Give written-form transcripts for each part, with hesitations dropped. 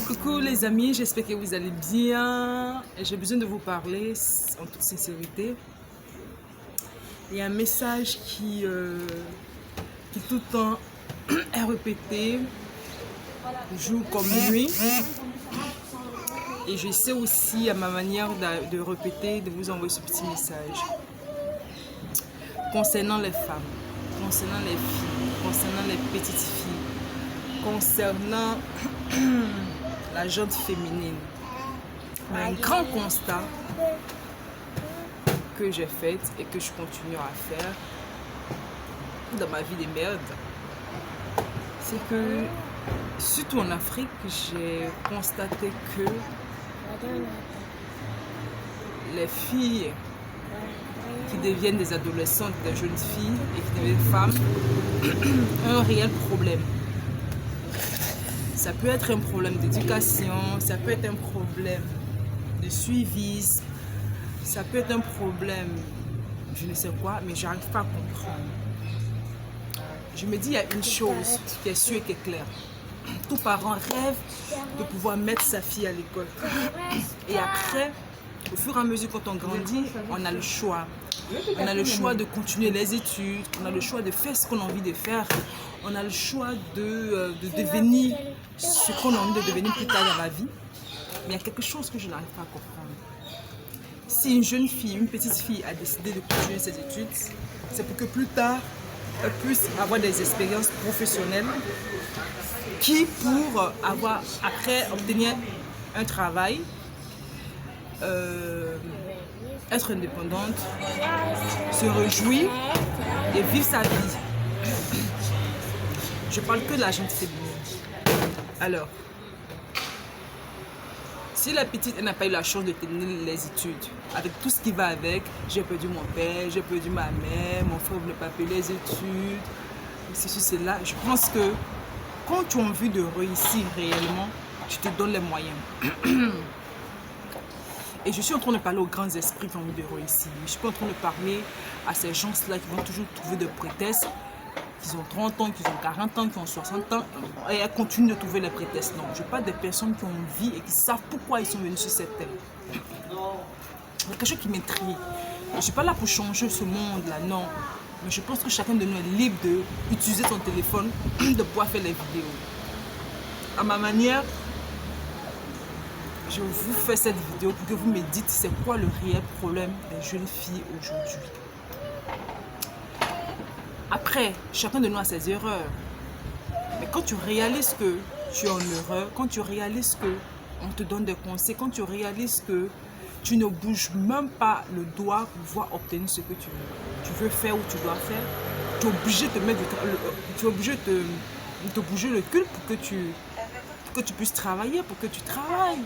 Coucou les amis, j'espère que vous allez bien. J'ai besoin de vous parler en toute sincérité. Il y a un message qui tout le temps est répété, jour comme nuit. Et j'essaie aussi à ma manière de répéter, de vous envoyer ce petit message. Concernant les femmes, concernant les filles, concernant les petites filles, concernant la gente féminine. Un grand constat que j'ai fait et que je continue à faire dans ma vie de merde, c'est que, surtout en Afrique, j'ai constaté que les filles qui deviennent des adolescentes, des jeunes filles et qui deviennent femmes ont un réel problème. Ça peut être un problème d'éducation, ça peut être un problème de suivi, ça peut être un problème, je ne sais quoi, mais j'arrive pas à comprendre. Je me dis, il y a une chose qui est sûre et qui est claire. Tout parent rêve de pouvoir mettre sa fille à l'école. Et après, au fur et à mesure quand on grandit, on a le choix. On a le choix de continuer les études, on a le choix de faire ce qu'on a envie de faire, on a le choix de devenir ce qu'on a envie de devenir plus tard dans la vie. Mais il y a quelque chose que je n'arrive pas à comprendre. Si une jeune fille, une petite fille a décidé de continuer ses études, c'est pour que plus tard, elle puisse avoir des expériences professionnelles qui, pour avoir, après, obtenir un travail, être indépendante, se réjouir et vivre sa vie. Je parle que de la gente féminine. Alors, si la petite elle n'a pas eu la chance de terminer les études, avec tout ce qui va avec, j'ai perdu mon père, j'ai perdu ma mère, mon frère ne pas payer les études, ceci, cela, je pense que quand tu as envie de réussir réellement, tu te donnes les moyens. Et je suis en train de parler aux grands esprits qui ont envie de réussir. Je suis pas en train de parler à ces gens-là qui vont toujours trouver des prétextes, qui ont 30 ans, qui ont 40 ans, qui ont 60 ans, et elles continuent de trouver les prétextes. Non, je parle des personnes qui ont envie et qui savent pourquoi ils sont venus sur cette terre. Il y a quelque chose qui m'intrigue. Je ne suis pas là pour changer ce monde-là, non. Mais je pense que chacun de nous est libre d'utiliser son téléphone, de pouvoir faire les vidéos. À ma manière, je vous fais cette vidéo pour que vous me dites c'est quoi le réel problème des jeunes filles aujourd'hui. Après, chacun de nous a ses erreurs. Mais quand tu réalises que tu es en erreur, quand tu réalises que on te donne des conseils, quand tu réalises que tu ne bouges même pas le doigt pour pouvoir obtenir ce que tu veux faire ou tu dois faire, tu es obligé de te mettre tu es obligé de te bouger le cul pour que tu puisses travailler, pour que tu travailles.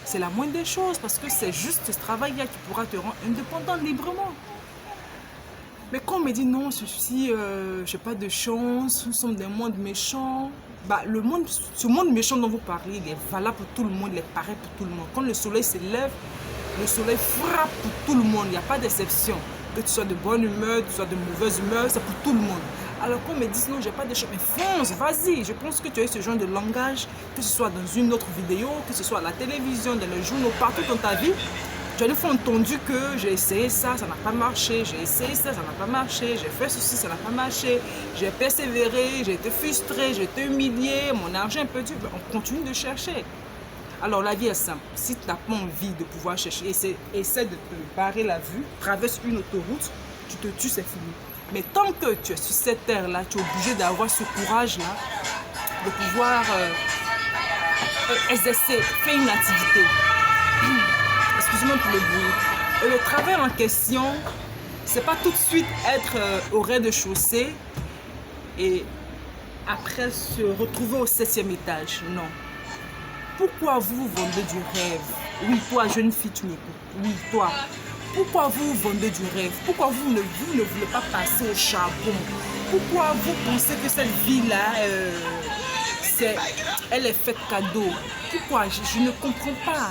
C'est la moindre des choses parce que c'est juste ce travail-là qui pourra te rendre indépendant librement. Mais quand on me dit non, ceci, je n'ai pas de chance, nous sommes des mondes méchants. Bah, ce monde méchant dont vous parlez, il est valable pour tout le monde, il est pareil pour tout le monde. Quand le soleil se lève, le soleil frappe pour tout le monde, il n'y a pas d'exception. Que tu sois de bonne humeur, que tu sois de mauvaise humeur, c'est pour tout le monde. Alors qu'on me dit non, j'ai pas de chance, mais fonce, vas-y. Je pense que tu as eu ce genre de langage, que ce soit dans une autre vidéo, que ce soit à la télévision, dans les journaux, partout dans ta vie. Tu as une fois entendu que j'ai essayé ça, ça n'a pas marché, j'ai essayé ça, ça n'a pas marché, j'ai fait ceci, ça n'a pas marché, j'ai persévéré, j'ai été frustré, j'ai été humilié, mon argent est perdu. On continue de chercher. Alors la vie est simple. Si tu n'as pas envie de pouvoir chercher, essaie de te barrer la vue, traverse une autoroute, tu te tues, c'est fini. Mais tant que tu es sur cette terre-là, tu es obligé d'avoir ce courage-là, de pouvoir exercer, faire une activité. Excusez-moi pour le bruit. Et le travail en question, c'est pas tout de suite être au rez-de-chaussée et après se retrouver au 7e étage. Non. Pourquoi vous vendez du rêve? Oui, toi, jeune fille, tu m'écoutes. Oui, toi. Pourquoi vous vendez du rêve? Pourquoi vous ne voulez pas passer au charbon? Pourquoi vous pensez que cette vie-là, elle est faite cadeau? Pourquoi? Je ne comprends pas.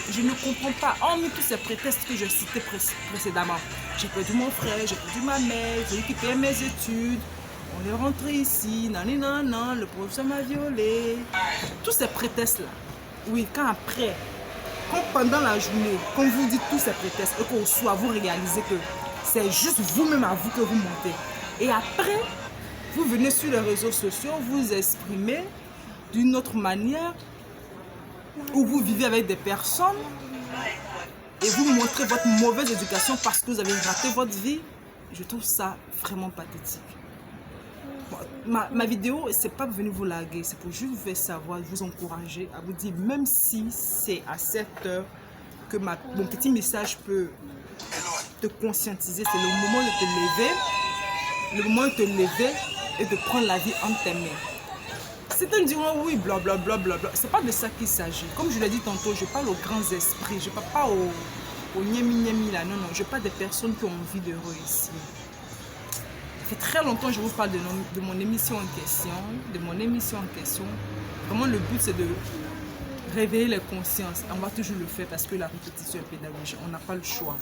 Je ne comprends pas. Hormis tous ces prétextes que je citais précédemment. J'ai perdu mon frère, j'ai perdu ma mère, j'ai eu qui payer mes études. on est rentré ici, nanana, le professeur m'a violé. Tous ces prétextes-là. Oui, quand après, quand pendant la journée, quand vous dites tous ces prétextes et qu'au soir, vous réalisez que c'est juste vous-même à vous que vous mentez. Et après, vous venez sur les réseaux sociaux, vous exprimez d'une autre manière où vous vivez avec des personnes et vous montrez votre mauvaise éducation parce que vous avez raté votre vie. Je trouve ça vraiment pathétique. Bon, ma vidéo, c'est pas pour venir vous larguer, c'est pour juste vous faire savoir, vous encourager à vous dire, même si c'est à cette heure que mon petit message peut te conscientiser, c'est le moment de te lever, le moment de te lever et de prendre la vie entre tes mains. Certains diront oui, blablabla, c'est pas de ça qu'il s'agit. Comme je l'ai dit tantôt, je parle aux grands esprits, je parle pas aux niemi là, non, je parle des personnes qui ont envie d'heureux ici. Ça fait très longtemps que je vous parle de mon émission en question, Vraiment, le but, c'est de réveiller les consciences. On va toujours le faire parce que la répétition est pédagogique. On n'a pas le choix.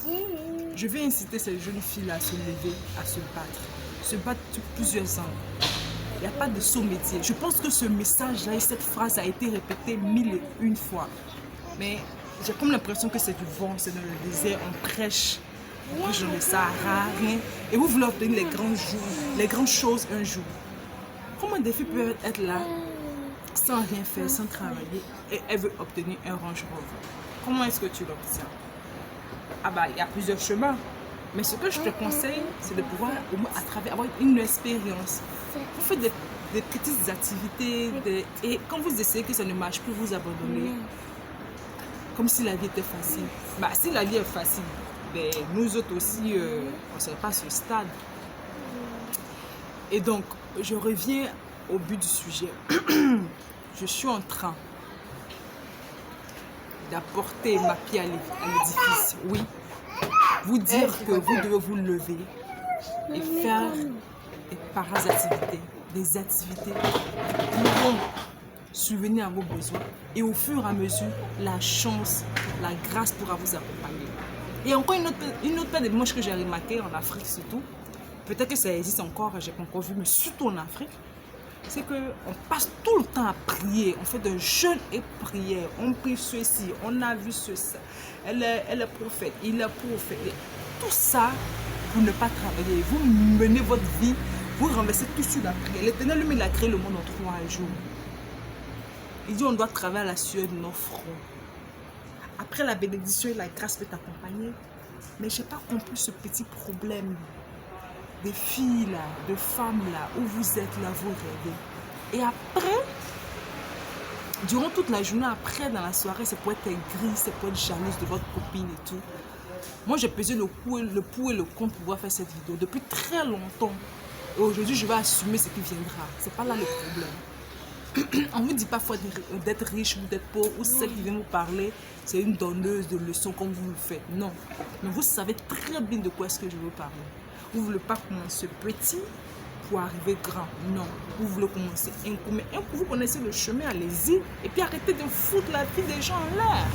Je vais inciter ces jeunes filles-là à se lever, à se battre. Se battre sur plusieurs angles. Il n'y a pas de saut métier. Je pense que ce message-là et cette phrase a été répétée 1001 fois. Mais j'ai comme l'impression que c'est du vent, c'est dans le désert, on prêche. Je ne sais rien. Et vous voulez obtenir les grandes choses un jour. Comment des filles peuvent être là sans rien faire, sans travailler et elle veut obtenir un Range Rover? Comment est-ce que tu l'obtiens? Ah bah, il y a plusieurs chemins. Mais ce que je te conseille, c'est de pouvoir au moins avoir une expérience. Vous faites des petites activités et quand vous essayez que ça ne marche plus, vous abandonnez. Comme si la vie était facile. Bah, si la vie est facile, ben, nous autres aussi, on ne serait pas à ce stade. Et donc, je reviens au but du sujet. Je suis en train d'apporter ma pierre à l'édifice. Oui. Vous dire que vous devez vous lever et faire des activités, des activités qui vont subvenir à vos besoins. Et au fur et à mesure, la chance, la grâce pourra vous accompagner. Et encore une autre paire de manches que j'ai remarqué en Afrique surtout, peut-être que ça existe encore, j'ai pas encore vu, mais surtout en Afrique, c'est qu'on passe tout le temps à prier. On fait de jeûnes et prières. On prie ceci, on a vu ceci. Elle est prophète, il est prophète. Et tout ça pour ne pas travailler. Vous menez votre vie, vous renversez tout sur la prière. L'Éternel lui-même, il a créé le monde en 3 jours. Il dit on doit travailler à la sueur de nos fronts. Après la bénédiction et la grâce peut t'accompagner. Mais je n'ai pas compris ce petit problème des filles là, de femmes là, où vous êtes là, vous rêvez. Et après, durant toute la journée, après, dans la soirée, c'est pour être aigri, c'est pour être jalouse de votre copine et tout. Moi, j'ai pesé le pour et le contre pour pouvoir faire cette vidéo depuis très longtemps. Et aujourd'hui, je vais assumer ce qui viendra. C'est pas là le problème. On ne vous dit pas d'être riche ou d'être pauvre, ou celle qui vient vous parler, c'est une donneuse de leçons comme vous le faites. Non. Mais vous savez très bien de quoi est-ce que je veux parler. Vous ne voulez pas commencer petit pour arriver grand. Non. Vous voulez commencer un coup. Mais un coup, vous connaissez le chemin, allez-y. Et puis arrêtez de foutre la vie des gens en l'air.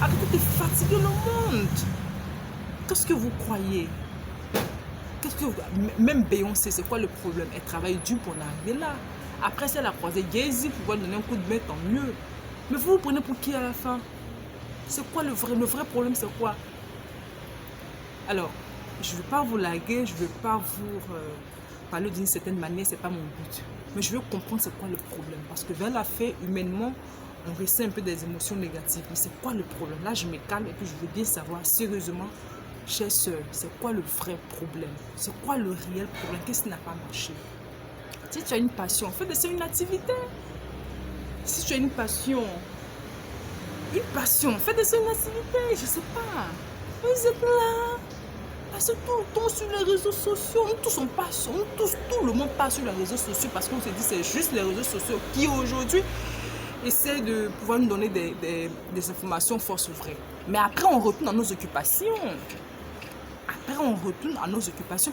Arrêtez de fatiguer le monde. Qu'est-ce que vous croyez? Même Beyoncé, c'est quoi le problème? Elle travaille dur pour en arriver là. Après, c'est la croisée Jay-Z pour donner un coup de main, tant mieux. Mais vous vous prenez pour qui à la fin? C'est quoi le vrai problème, c'est quoi? Alors, je ne veux pas vous laguer, je ne veux pas vous parler d'une certaine manière, ce n'est pas mon but. Mais je veux comprendre c'est quoi le problème. Parce que vers la fin, humainement, on ressent un peu des émotions négatives. Mais c'est quoi le problème? Là, je me calme et puis je veux bien savoir sérieusement, chère soeur, c'est quoi le vrai problème? C'est quoi le réel problème? Qu'est-ce qui n'a pas marché? Si tu as une passion, fais de ça une activité. Si tu as une passion, fais de ça une activité. Je ne sais pas. Vous êtes là. Parce que tout le temps sur les réseaux sociaux, nous tous on passe, tout le monde passe sur les réseaux sociaux parce qu'on se dit c'est juste les réseaux sociaux qui aujourd'hui essaient de pouvoir nous donner des informations fausses ou vraies. Mais après on retourne à nos occupations.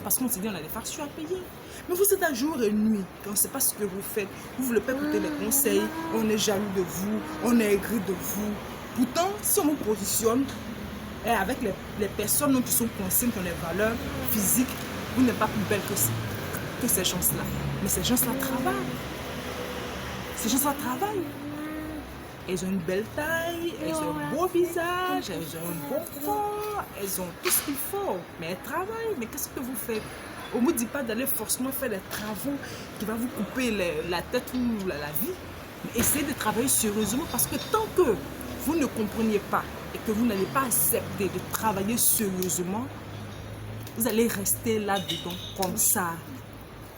Parce qu'on se dit on a des factures à payer. Mais vous êtes à jour et nuit, on ne sait pas ce que vous faites. Vous ne voulez pas écouter les conseils, on est jaloux de vous, on est aigri de vous. Pourtant, si on vous positionne, et avec les personnes qui sont conscientes de les valeurs physiques, vous n'êtes pas plus belle que ça. que ces gens-là. Mais ces gens-là travaillent. Ces gens-là travaillent. Elles ont une belle taille, elles ont un beau visage, elles ont un bon corps, elles ont tout ce qu'il faut. Mais elles travaillent. Mais qu'est-ce que vous faites? On ne vous dit pas d'aller forcément faire des travaux qui vont vous couper la tête ou la vie. Mais essayez de travailler sérieusement parce que tant que vous ne compreniez pas et que vous n'allez pas accepter de travailler sérieusement, vous allez rester là-dedans comme ça,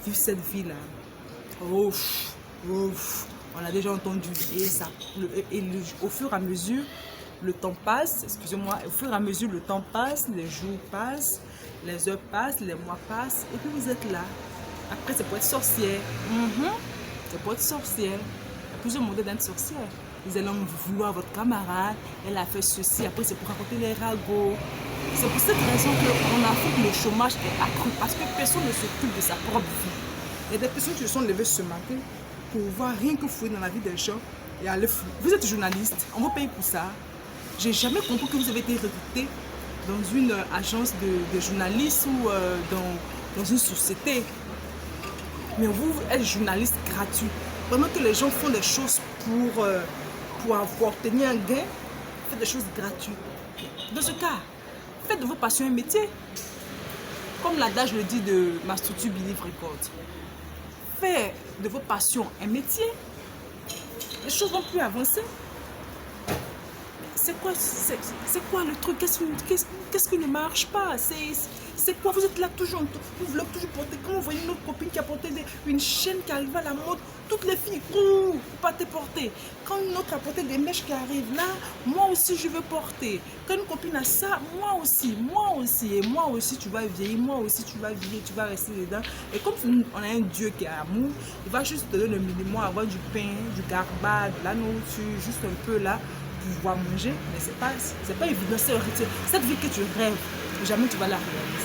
vivre cette vie-là. Ouf, ouf. On a déjà entendu au fur et à mesure, le temps passe, excusez-moi, au fur et à mesure, le temps passe, les jours passent, les heures passent, les mois passent, et puis vous êtes là. Après, c'est pour être sorcière. C'est pour être sorcière. Il y a plusieurs modèles d'être sorcière. Vous allez vouloir votre camarade, elle a fait ceci, après c'est pour raconter les ragots. C'est pour cette raison qu'en Afrique, le chômage est accru, parce que personne ne s'occupe de sa propre vie. Il y a des personnes qui se sont levées ce matin pour voir rien que fouiller dans la vie des gens et aller fouiller. Vous êtes journaliste, on vous paye pour ça. J'ai jamais compris que vous avez été recruté dans une agence de journalisme ou dans une société. Mais vous êtes journaliste gratuit. Pendant que les gens font des choses pour obtenir un gain, faites des choses gratuites. Dans ce cas, faites de vos passions un métier. Comme l'adage le dit de ma structure Believe Record. Faites de vos passions un métier. Les choses vont plus avancer. C'est quoi le truc? Qu'est-ce qui ne marche pas? C'est quoi? Vous êtes là toujours, vous voulez toujours porter. Quand vous voyez une autre copine qui a porté une chaîne qui arrive à la mode, toutes les filles courent pour pas te porter. Quand une autre a porté des mèches qui arrivent là, moi aussi je veux porter. Quand une copine a ça, moi aussi. Et moi aussi tu vas vieillir, moi aussi tu vas vieillir, tu vas rester dedans. Et comme on a un Dieu qui est amour, il va juste te donner le minimum, avoir du pain, du garba, de la nourriture, juste un peu là. Pouvoir manger, mais c'est pas évident, c'est cette vie que tu rêves, jamais tu vas la réaliser.